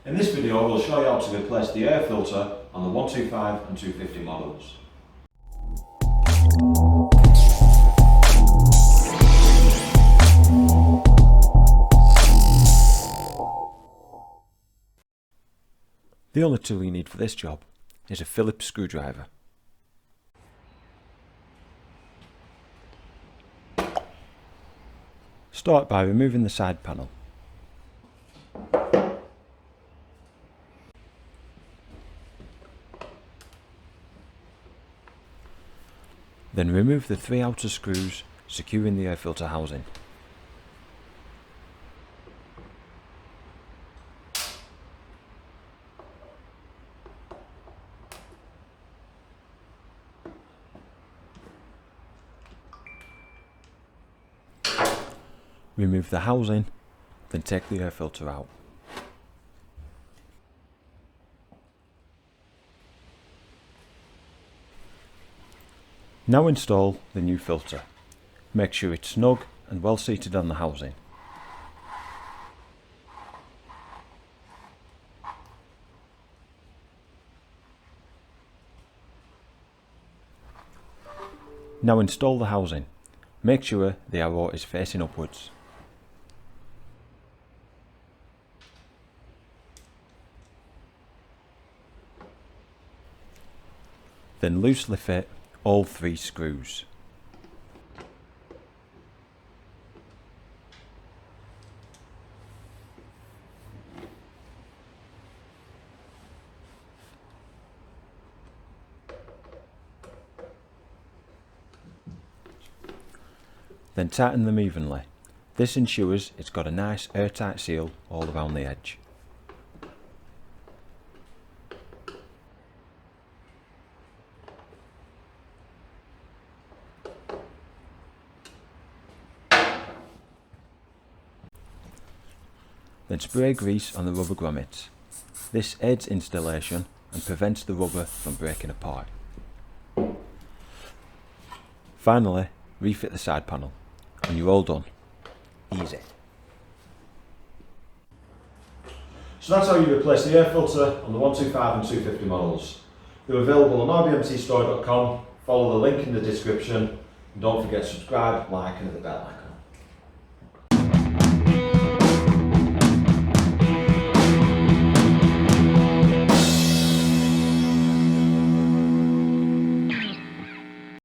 In this video we'll show you how to replace the air filter on the 125 and 250 models. The only tool you need for this job is a Phillips screwdriver. Start by removing the side panel. Then remove the 3 outer screws securing the air filter housing. Remove the housing, then take the air filter out. Now install the new filter. Make sure it's snug and well seated on the housing. Now install the housing. Make sure the arrow is facing upwards. Then loosely fit all 3 screws. Then tighten them evenly. This ensures it's got a nice airtight seal all around the edge. Then spray grease on the rubber grommets. This aids installation and prevents the rubber from breaking apart. Finally, refit the side panel and you're all done. Easy. So that's how you replace the air filter on the 125 and 250 models. They're available on rbmtstore.com. Follow the link in the description and don't forget to subscribe, like and hit the bell icon.